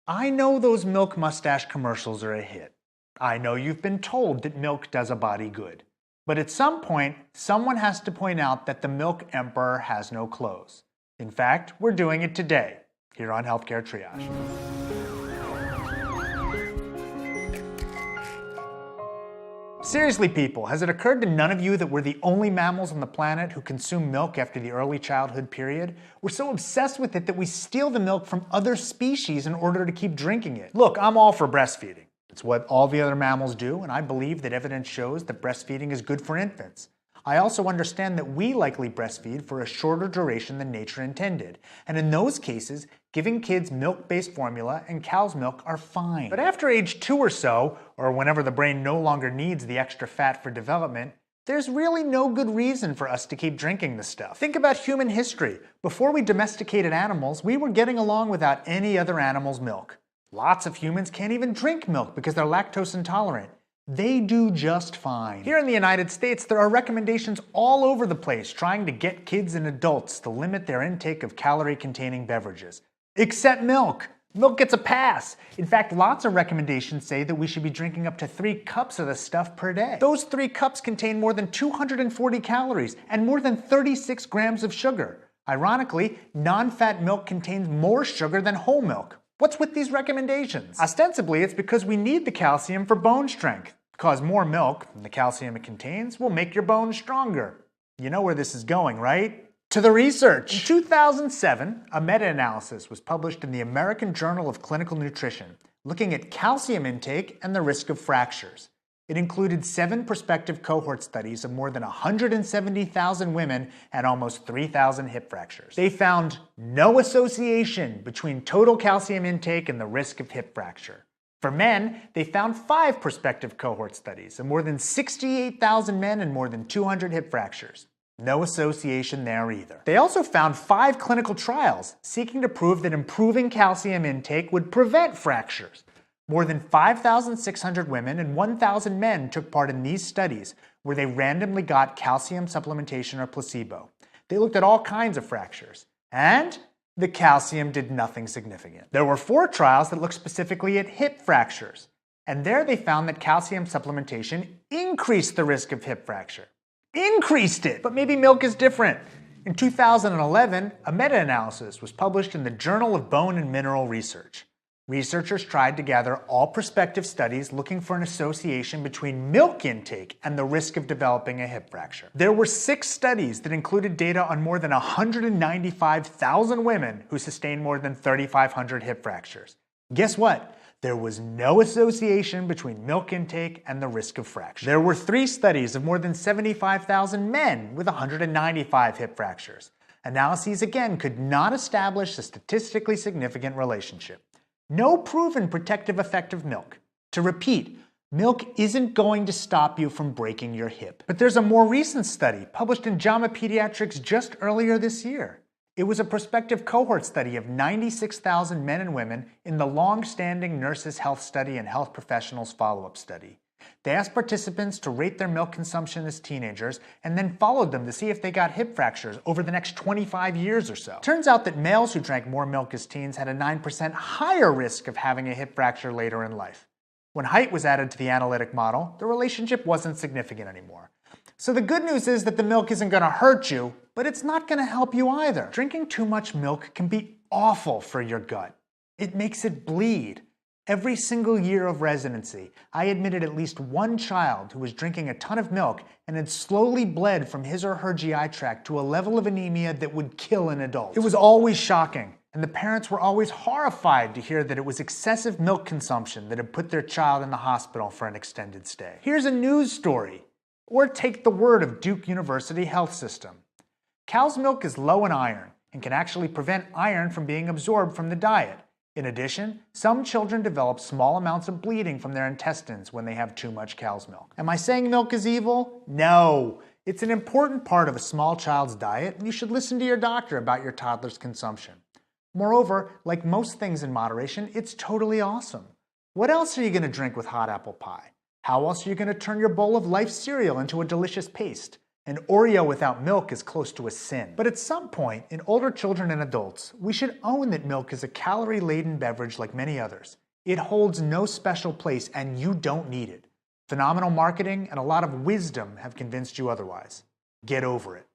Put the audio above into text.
I know those milk mustache commercials are a hit. I know you've been told that milk does a body good. But at some point, someone has to point out that the milk emperor has no clothes. In fact, we're doing it today, here on Healthcare Triage. Seriously, people, has it occurred to none of you that we're the only mammals on the planet who consume milk after the early childhood period? We're so obsessed with it that we steal the milk from other species in order to keep drinking it. Look, I'm all for breastfeeding. It's what all the other mammals do, and I believe that evidence shows that breastfeeding is good for infants. I also understand that we likely breastfeed for a shorter duration than nature intended, and in those cases, giving kids milk-based formula and cow's milk are fine. But after age 2 or so, or whenever the brain no longer needs the extra fat for development, there's really no good reason for us to keep drinking this stuff. Think about human history. Before we domesticated animals, we were getting along without any other animal's milk. Lots of humans can't even drink milk because they're lactose intolerant. They do just fine. Here in the United States, there are recommendations all over the place trying to get kids and adults to limit their intake of calorie-containing beverages. Except milk. Milk gets a pass. In fact, lots of recommendations say that we should be drinking up to 3 cups of this stuff per day. Those 3 cups contain more than 240 calories and more than 36 grams of sugar. Ironically, non-fat milk contains more sugar than whole milk. What's with these recommendations? Ostensibly, it's because we need the calcium for bone strength. Because more milk, and the calcium it contains, will make your bones stronger. You know where this is going, right? To the research! In 2007, a meta-analysis was published in the American Journal of Clinical Nutrition, looking at calcium intake and the risk of fractures. It included 7 prospective cohort studies of more than 170,000 women and almost 3,000 hip fractures. They found no association between total calcium intake and the risk of hip fracture. For men, they found 5 prospective cohort studies of more than 68,000 men and more than 200 hip fractures. No association there either. They also found 5 clinical trials seeking to prove that improving calcium intake would prevent fractures. More than 5,600 women and 1,000 men took part in these studies where they randomly got calcium supplementation or placebo. They looked at all kinds of fractures. And the calcium did nothing significant. There were 4 trials that looked specifically at hip fractures. And there they found that calcium supplementation increased the risk of hip fracture. Increased it! But maybe milk is different. In 2011, a meta-analysis was published in the Journal of Bone and Mineral Research. Researchers tried to gather all prospective studies looking for an association between milk intake and the risk of developing a hip fracture. There were 6 studies that included data on more than 195,000 women who sustained more than 3,500 hip fractures. Guess what? There was no association between milk intake and the risk of fracture. There were 3 studies of more than 75,000 men with 195 hip fractures. Analyses again could not establish a statistically significant relationship. No proven protective effect of milk. To repeat, milk isn't going to stop you from breaking your hip. But there's a more recent study published in JAMA Pediatrics just earlier this year. It was a prospective cohort study of 96,000 men and women in the long-standing Nurses' Health Study and Health Professionals Follow-Up Study. They asked participants to rate their milk consumption as teenagers and then followed them to see if they got hip fractures over the next 25 years or so. Turns out that males who drank more milk as teens had a 9% higher risk of having a hip fracture later in life. When height was added to the analytic model, the relationship wasn't significant anymore. So the good news is that the milk isn't going to hurt you, but it's not going to help you either. Drinking too much milk can be awful for your gut. It makes it bleed. Every single year of residency, I admitted at least one child who was drinking a ton of milk and had slowly bled from his or her GI tract to a level of anemia that would kill an adult. It was always shocking, and the parents were always horrified to hear that it was excessive milk consumption that had put their child in the hospital for an extended stay. Here's a news story. Or take the word of Duke University Health System. Cow's milk is low in iron and can actually prevent iron from being absorbed from the diet. In addition, some children develop small amounts of bleeding from their intestines when they have too much cow's milk. Am I saying milk is evil? No. It's an important part of a small child's diet, and you should listen to your doctor about your toddler's consumption. Moreover, like most things in moderation, it's totally awesome. What else are you going to drink with hot apple pie? How else are you going to turn your bowl of Life cereal into a delicious paste? An Oreo without milk is close to a sin. But at some point, in older children and adults, we should own that milk is a calorie-laden beverage like many others. It holds no special place, and you don't need it. Phenomenal marketing and a lot of wisdom have convinced you otherwise. Get over it.